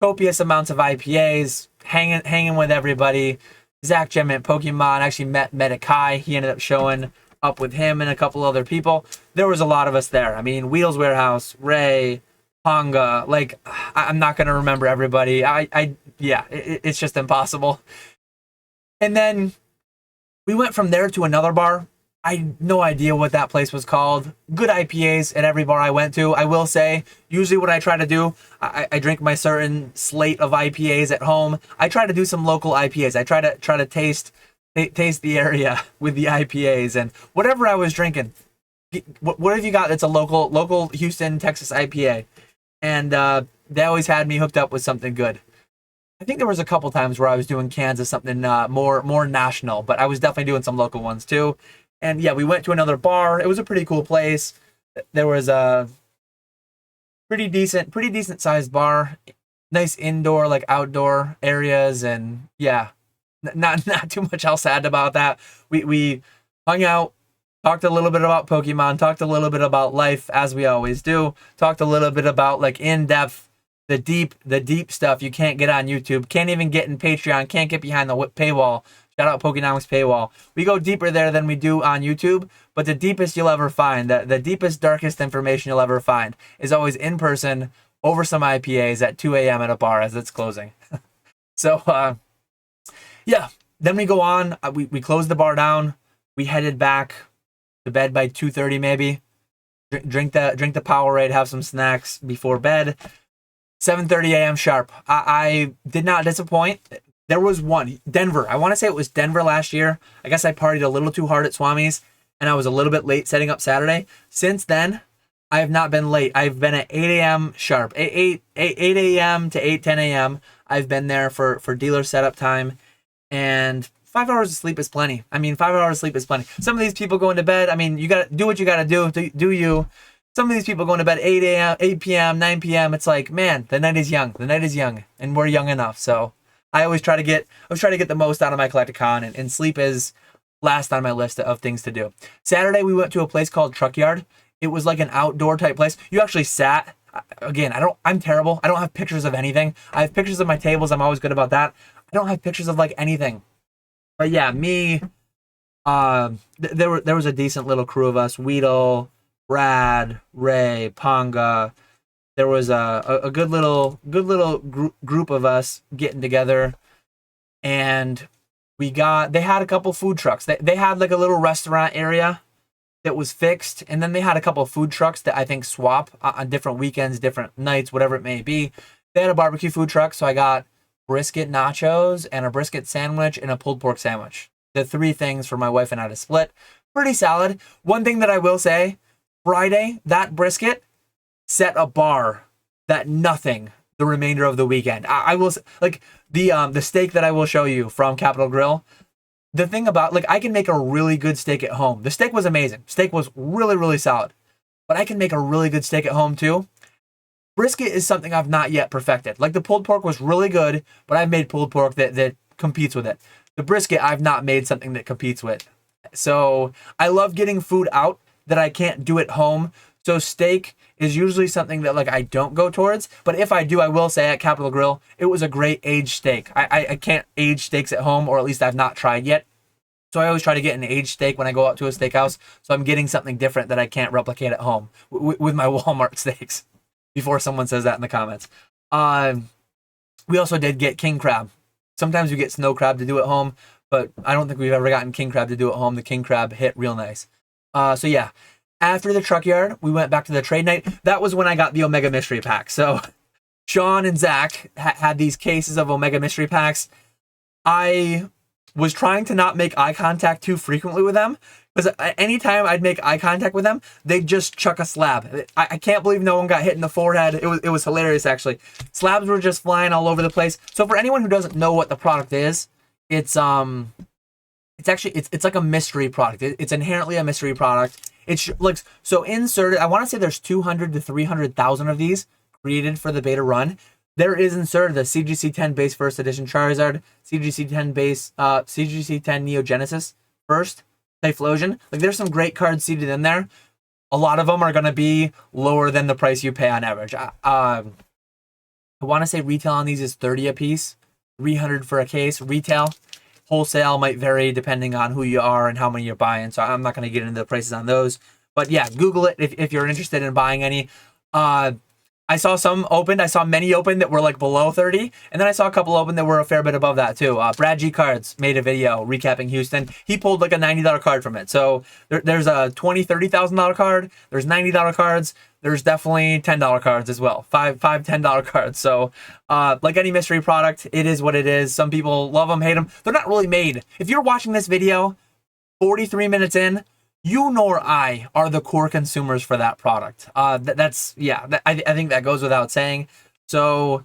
Copious amounts of IPAs, hanging with everybody. Zach Gem at Pokemon, actually met Medikai. He ended up showing up with him and a couple other people. There was a lot of us there. I mean, Wheels Warehouse, Ray, Ponga, like, I'm not going to remember everybody. It's just impossible. And then we went from there to another bar. I had no idea what that place was called. Good IPAs at every bar I went to. I will say, usually what I try to do, I drink my certain slate of IPAs at home. I try to do some local IPAs. I try to taste the area with the IPAs, and whatever I was drinking. What have you got that's a local Houston, Texas IPA? And they always had me hooked up with something good. I think there was a couple times where I was doing cans of something more national, but I was definitely doing some local ones too. And yeah, we went to another bar. It was a pretty cool place. There was a pretty decent sized bar, nice indoor, like outdoor areas, and yeah, not too much else to add about that. We hung out. Talked a little bit about Pokemon, talked a little bit about life, as we always do. Talked a little bit about like in-depth, the deep stuff you can't get on YouTube, can't even get in Patreon, can't get behind the paywall. Shout out Pokenomics Paywall. We go deeper there than we do on YouTube, but the deepest you'll ever find, the deepest, darkest information you'll ever find is always in person over some IPAs at 2 a.m. at a bar as it's closing. So, yeah, then we go on. We closed the bar down. We headed back to bed by 2:30 maybe. Drink the Powerade, have some snacks before bed. 7:30 a.m. sharp. I did not disappoint. There was one, Denver. I want to say it was Denver last year. I guess I partied a little too hard at Swami's, and I was a little bit late setting up Saturday. Since then, I have not been late. I've been at 8 a.m. sharp. 8 a.m. to 8:10 a.m. I've been there for dealer setup time, and 5 hours of sleep is plenty. I mean, 5 hours of sleep is plenty. Some of these people going to bed, I mean, you got to do what you got to do. Do you? Some of these people going to bed 8 a.m., 8 p.m., 9 p.m. It's like, man, the night is young. The night is young, and we're young enough. So I always try to get the most out of my Collecticon, and sleep is last on my list of things to do. Saturday, we went to a place called Truckyard. It was like an outdoor type place. You actually sat. Again, I'm terrible. I don't have pictures of anything. I have pictures of my tables. I'm always good about that. I don't have pictures of like anything. But yeah, me, there was a decent little crew of us. Weedle, Brad, Ray, Ponga. There was a good little group of us getting together, and they had a couple food trucks. They had like a little restaurant area that was fixed, and then they had a couple of food trucks that I think swap on different weekends, different nights, whatever it may be. They had a barbecue food truck, so I got brisket nachos and a brisket sandwich and a pulled pork sandwich. The 3 things for my wife and I to split. Pretty solid. One thing that I will say, Friday, that brisket set a bar that nothing the remainder of the weekend. I will, like, the steak that I will show you from Capital Grill. The thing about, like, I can make a really good steak at home. The steak was amazing. Steak was really, really solid. But I can make a really good steak at home too. Brisket is something I've not yet perfected. Like, the pulled pork was really good, but I've made pulled pork that competes with it. The brisket, I've not made something that competes with. So I love getting food out that I can't do at home. So steak is usually something that, like, I don't go towards. But if I do, I will say at Capital Grill, it was a great aged steak. I can't age steaks at home, or at least I've not tried yet. So I always try to get an aged steak when I go out to a steakhouse. So I'm getting something different that I can't replicate at home with my Walmart steaks. Before someone says that in the comments. We also did get king crab. Sometimes we get snow crab to do at home, but I don't think we've ever gotten king crab to do at home. The king crab hit real nice. So yeah, after the Truckyard, we went back to the trade night. That was when I got the Omega Mystery Pack. So Sean and Zach had these cases of Omega Mystery Packs. I was trying to not make eye contact too frequently with them, because anytime I'd make eye contact with them, they'd just chuck a slab. I can't believe no one got hit in the forehead. It was hilarious, actually. Slabs were just flying all over the place. So for anyone who doesn't know what the product is, it's actually like a mystery product. It's inherently a mystery product. It's like, so inserted, I want to say there's 200 to 300,000 of these created for the beta run. There is inserted the CGC 10 base first edition Charizard, CGC 10 base, CGC 10 Neo Genesis first, Typhlosion. Like, there's some great cards seated in there. A lot of them are going to be lower than the price you pay on average. I want to say retail on these is 30 a piece, 300 for a case. Retail, wholesale might vary depending on who you are and how many you're buying. So I'm not going to get into the prices on those. But yeah, Google it if you're interested in buying any. I saw some opened. I saw many open that were like below 30. And then I saw a couple open that were a fair bit above that too. Brad G Cards made a video recapping Houston. He pulled like a $90 card from it. So there's a $20,000, $30,000 card. There's $90 cards. There's definitely $10 cards as well. $5, $10 cards. So like any mystery product, it is what it is. Some people love them, hate them. They're not really made. If you're watching this video 43 minutes in, you nor I are the core consumers for that product. I think that goes without saying. So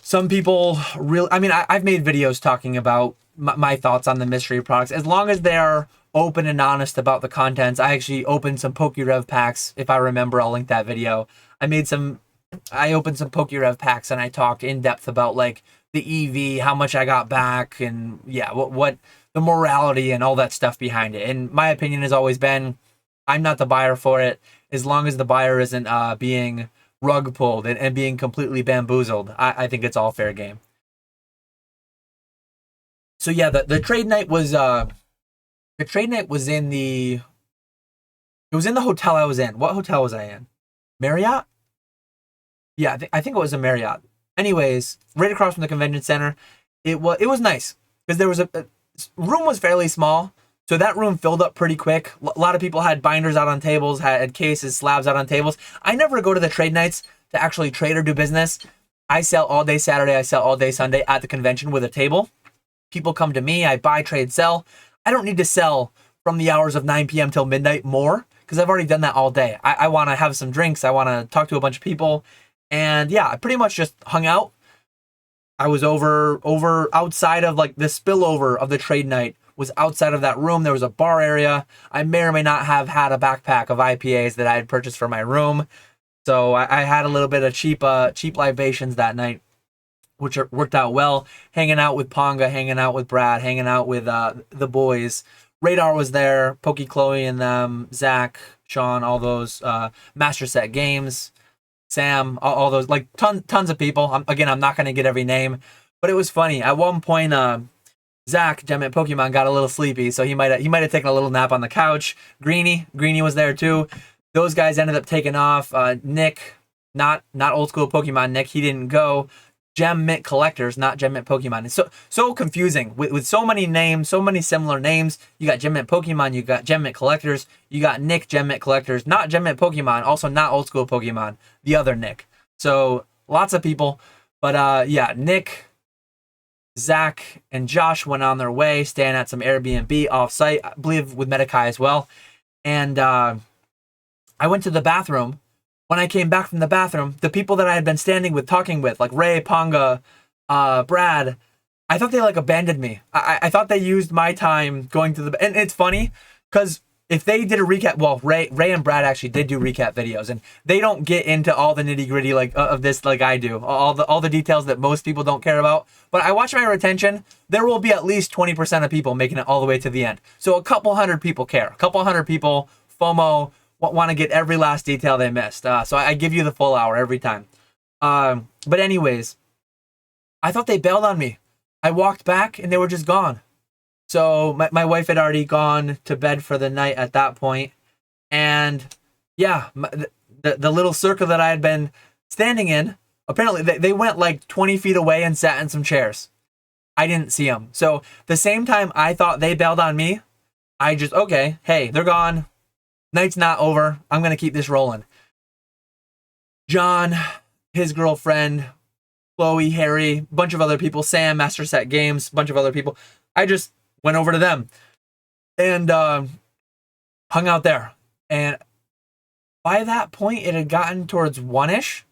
some people really, I mean, I've made videos talking about my thoughts on the mystery products. As long as they're open and honest about the contents. I actually opened some PokeRev packs. If I remember, I'll link that video. I opened some PokeRev packs and I talked in depth about like the EV, how much I got back, and yeah, what the morality and all that stuff behind it. And my opinion has always been, I'm not the buyer for it. As long as the buyer isn't being rug pulled and being completely bamboozled, I think it's all fair game. So yeah, the trade night was in the it was in the hotel I was in. What hotel was I in? Marriott? Yeah, I think it was a Marriott. Anyways, right across from the convention center. It was nice because there was a room was fairly small, so that room filled up pretty quick. A lot of people had binders out on tables, had cases, slabs out on tables. I never go to the trade nights to actually trade or do business. I sell all day Saturday, I sell all day Sunday at the convention with a table. People come to me, I buy, trade, sell. I don't need to sell from the hours of 9 p.m. till midnight more because I've already done that all day. I want to have some drinks. I want to talk to a bunch of people. And yeah, I pretty much just hung out. I was over outside of like the spillover of the trade night was outside of that room. There was a bar area. I may or may not have had a backpack of IPAs that I had purchased for my room. So I had a little bit of cheap libations that night, which worked out well. Hanging out with Ponga, hanging out with Brad, hanging out with the boys. Radar was there, Pokey Chloe and them, Zach, Sean, all those, Master Set Games, Sam, all those, like tons of people. I'm not going to get every name, but it was funny. At one point, Zach, Gem at Pokemon, got a little sleepy, so he might have taken a little nap on the couch. Greeny was there too. Those guys ended up taking off. Nick, not old school Pokemon Nick, he didn't go. Gem Mint Collectors, not Gem Mint Pokemon. It's so confusing with so many names, so many similar names. You got Gem Mint Pokemon, you got Gem Mint Collectors, you got Nick Gem Mint Collectors, not Gem Mint Pokemon, also not old school Pokemon, the other Nick. So lots of people, but yeah, Nick, Zach, and Josh went on their way, staying at some Airbnb off-site, I believe with Medikai as well. And I went to the bathroom. When I came back from the bathroom, the people that I had been standing with, talking with, like Ray, Ponga, Brad, I thought they like abandoned me. I thought they used my time going to the... And it's funny, because if they did a recap... Well, Ray and Brad actually did do recap videos, and they don't get into all the nitty-gritty like of this like I do. All the details that most people don't care about. But I watch my retention. There will be at least 20% of people making it all the way to the end. So a couple hundred people care. A couple hundred people, FOMO... want to get every last detail they missed. So I give you the full hour every time. But anyways, I thought they bailed on me. I walked back and they were just gone. So my wife had already gone to bed for the night at that point. And yeah, the little circle that I had been standing in, apparently they went like 20 feet away and sat in some chairs. I didn't see them. So the same time I thought they bailed on me, I just, okay, hey, they're gone. Night's not over. I'm going to keep this rolling. John, his girlfriend, Chloe, Harry, a bunch of other people, Sam, Master Set Games, a bunch of other people. I just went over to them and hung out there. And by that point, it had gotten towards 1-ish.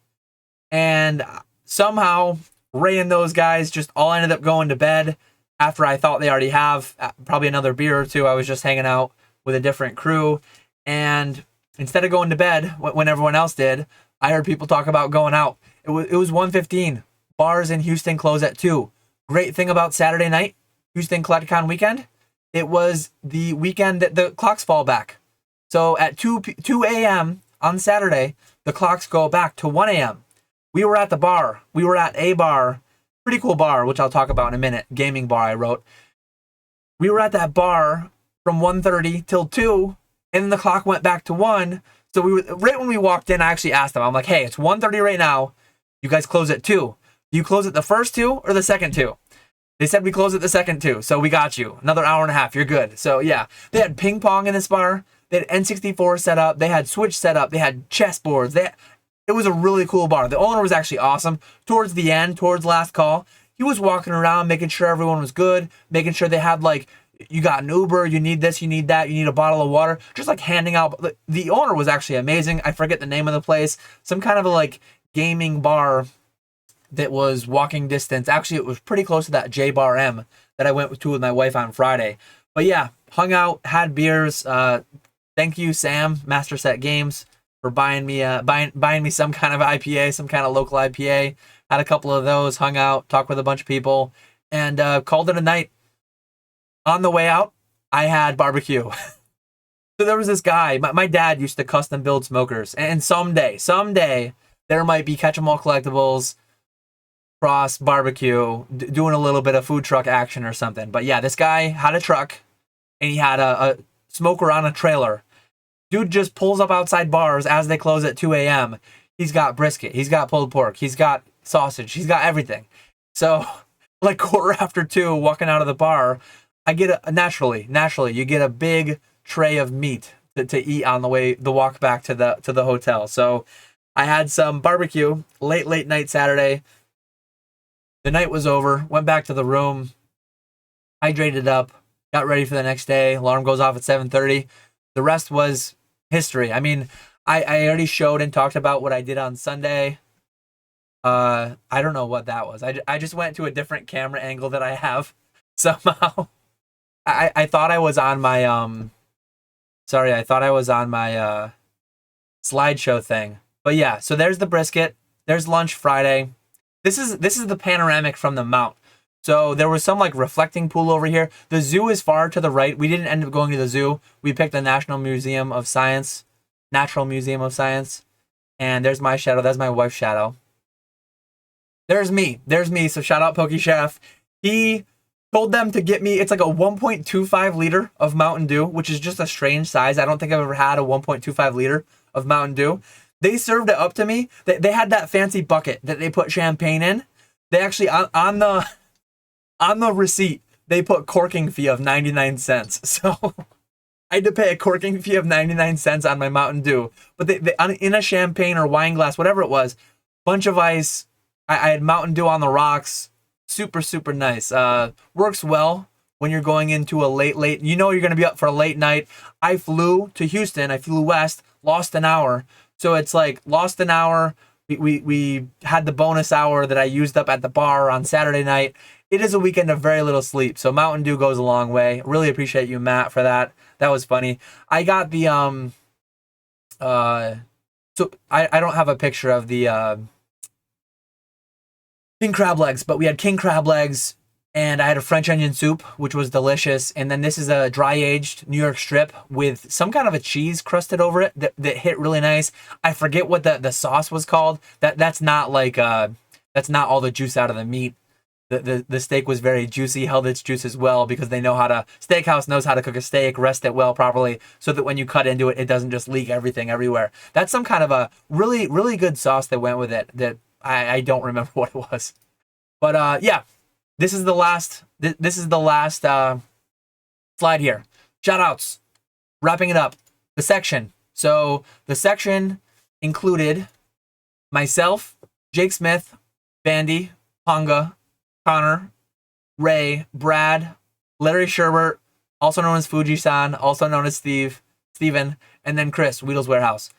And somehow, Ray and those guys just all ended up going to bed after I thought they already have. Probably another beer or two. I was just hanging out with a different crew. And instead of going to bed when everyone else did, I heard people talk about going out. It was 1:15. Bars in Houston close at 2. Great thing about Saturday night, Houston CollectCon weekend, it was the weekend that the clocks fall back. So at 2 a.m. on Saturday, the clocks go back to 1 a.m. We were at the bar. We were at a bar, pretty cool bar, which I'll talk about in a minute, gaming bar I wrote. We were at that bar from 1:30 till 2. And then the clock went back to 1. So right when we walked in, I actually asked them, I'm like, hey, it's 1:30 right now. You guys close at 2. Do you close at the first 2 or the second 2? They said we close at the second 2. So we got you. Another hour and a half. You're good. So yeah, they had ping pong in this bar. They had N64 set up. They had Switch set up. They had chessboards. It was a really cool bar. The owner was actually awesome. Towards the end, towards last call, he was walking around making sure everyone was good, making sure they had like, you got an Uber, you need this, you need that, you need a bottle of water, just like handing out. The owner was actually amazing. I forget the name of the place. Some kind of a like gaming bar that was walking distance. Actually, it was pretty close to that J Bar M that I went to with my wife on Friday. But yeah, hung out, had beers. Thank you, Sam, Master Set Games, for buying me some kind of IPA, some kind of local IPA. Had a couple of those, hung out, talked with a bunch of people, and called it a night. On the way out, I had barbecue. So there was this guy, my dad used to custom build smokers. And someday, there might be Catch 'em All Collectibles cross barbecue, doing a little bit of food truck action or something. But yeah, this guy had a truck and he had a smoker on a trailer. Dude just pulls up outside bars as they close at 2 a.m. He's got brisket, he's got pulled pork, he's got sausage, he's got everything. So like 2:15, walking out of the bar, I get naturally you get a big tray of meat to eat on the walk back to the hotel. So I had some barbecue late night Saturday. The night was over, went back to the room, hydrated up, got ready for the next day. Alarm goes off at 7:30. The rest was history. I mean, I already showed and talked about what I did on Sunday. I don't know what that was. I just went to a different camera angle that I have somehow. I thought I was on my I thought I was on my slideshow thing. But yeah, so there's the brisket. There's lunch Friday. This is the panoramic from the mount. So there was some like reflecting pool over here. The zoo is far to the right. We didn't end up going to the zoo. We picked the Natural Museum of Science. And there's my shadow. That's my wife's shadow. There's me. So shout out Pokey Chef. He told them to get me, it's like a 1.25 liter of Mountain Dew, which is just a strange size. I don't think I've ever had a 1.25 liter of Mountain Dew. They served it up to me. They had that fancy bucket that they put champagne in. They actually, on the receipt, they put corking fee of 99 cents. So I had to pay a corking fee of 99 cents on my Mountain Dew. But they in a champagne or wine glass, whatever it was, bunch of ice. I had Mountain Dew on the rocks. Super, super nice. Works well when you're going into a late. You know you're going to be up for a late night. I flew to Houston. I flew west, lost an hour. So it's like lost an hour. We had the bonus hour that I used up at the bar on Saturday night. It is a weekend of very little sleep. So Mountain Dew goes a long way. Really appreciate you, Matt, for that. That was funny. I got the so I don't have a picture of the king crab legs, but we had king crab legs and I had a French onion soup, which was delicious. And then this is a dry aged New York strip with some kind of a cheese crusted over it that hit really nice. I forget what the sauce was called. That's not like that's not all the juice out of the meat. The steak was very juicy, held its juice as well because steakhouse knows how to cook a steak, rest it well properly so that when you cut into it, it doesn't just leak everything everywhere. That's some kind of a really, really good sauce that went with it that I don't remember what it was. But yeah, this is the last slide here. Shoutouts. Wrapping it up. The section. So the section included myself, Jake Smith, Bandy, Ponga, Connor, Ray, Brad, Larry Sherbert, also known as Fuji-san, also known as Steven, and then Chris, Weedle's Warehouse.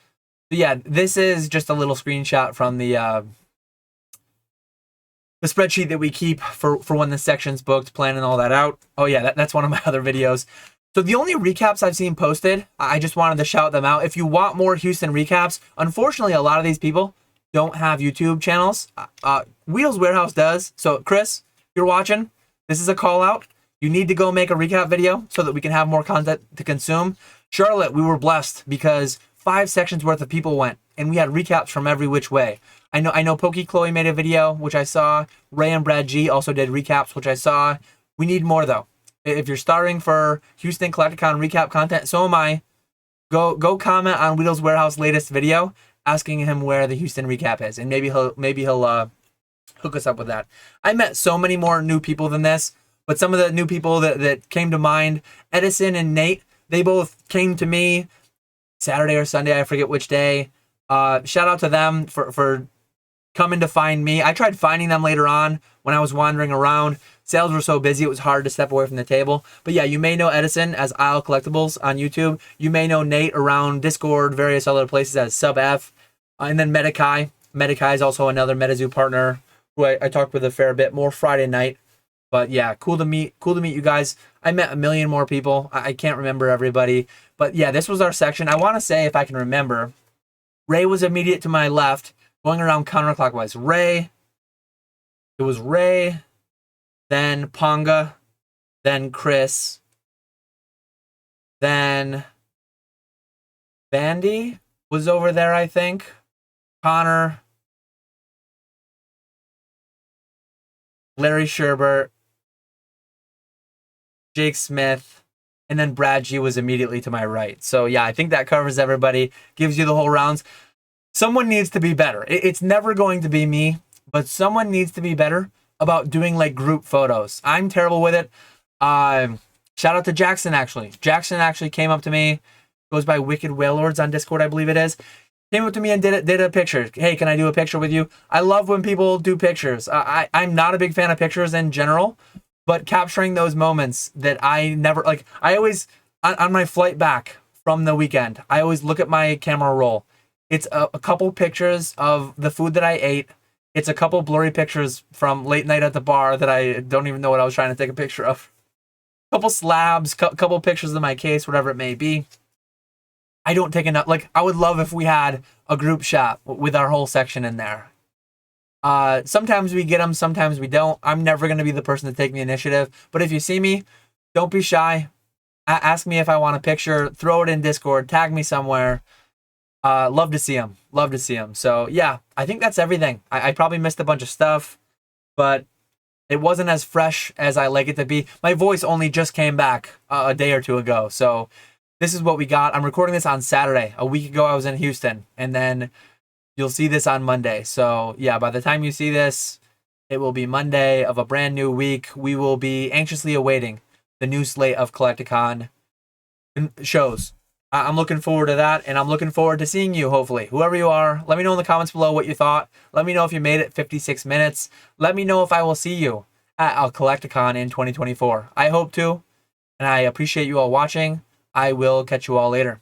So yeah, this is just a little screenshot from the spreadsheet that we keep for when the section's booked, planning all that out. Oh yeah, that's one of my other videos. So the only recaps I've seen posted, I just wanted to shout them out. If you want more Houston recaps, unfortunately, a lot of these people don't have YouTube channels. Wheels Warehouse does. So Chris, if you're watching, this is a call out. You need to go make a recap video so that we can have more content to consume. Charlotte, we were blessed because 5 sections worth of people went and we had recaps from every which way. I know Pokey Chloe made a video, which I saw. Ray and Brad G also did recaps, which I saw. We need more though. If you're starting for Houston Collecticon recap content, so am I. Go comment on Wheels Warehouse latest video asking him where the Houston recap is, and maybe he'll hook us up with that. I met so many more new people than this, but some of the new people that came to mind, Edison and Nate, they both came to me Saturday or Sunday, I forget which day. Shout out to them for coming to find me. I tried finding them later on when I was wandering around. Sales were so busy, it was hard to step away from the table. But yeah, you may know Edison as Isle Collectibles on YouTube. You may know Nate around Discord, various other places as Sub F. And then Medikai. Medikai is also another MetaZoo partner who I talked with a fair bit more Friday night. But yeah, cool to meet you guys. I met a million more people. I can't remember everybody. But yeah, this was our section. I want to say, if I can remember, Ray was immediate to my left, going around counterclockwise. It was Ray, then Ponga, then Chris, then Bandy was over there, I think. Connor, Larry Sherbert, Jake Smith, and then Brad G was immediately to my right. So yeah, I think that covers everybody, gives you the whole rounds. Someone needs to be better. It's never going to be me, but someone needs to be better about doing like group photos. I'm terrible with it. Shout out to Jackson, actually. Jackson actually came up to me, goes by Wicked Whalelords on Discord, I believe it is. Came up to me and did a picture. Hey, can I do a picture with you? I love when people do pictures. I'm not a big fan of pictures in general, but capturing those moments that I never, like, I always, on my flight back from the weekend, I always look at my camera roll. It's a couple pictures of the food that I ate. It's a couple blurry pictures from late night at the bar that I don't even know what I was trying to take a picture of. Couple slabs, couple pictures of my case, whatever it may be. I don't take enough. Like, I would love if we had a group shot with our whole section in there. Sometimes we get them, sometimes we don't. I'm never going to be the person to take the initiative. But if you see me, don't be shy. Ask me if I want a picture. Throw it in Discord. Tag me somewhere. Love to see them. Love to see them. So, yeah, I think that's everything. I probably missed a bunch of stuff, but it wasn't as fresh as I like it to be. My voice only just came back a day or two ago. So, this is what we got. I'm recording this on Saturday. A week ago, I was in Houston. And then you'll see this on Monday. So, yeah, by the time you see this, it will be Monday of a brand new week. We will be anxiously awaiting the new slate of Collecticon shows. I'm looking forward to that, and I'm looking forward to seeing you, hopefully. Whoever you are, let me know in the comments below what you thought. Let me know if you made it 56 minutes. Let me know if I will see you at a Collecticon in 2024. I hope to, and I appreciate you all watching. I will catch you all later.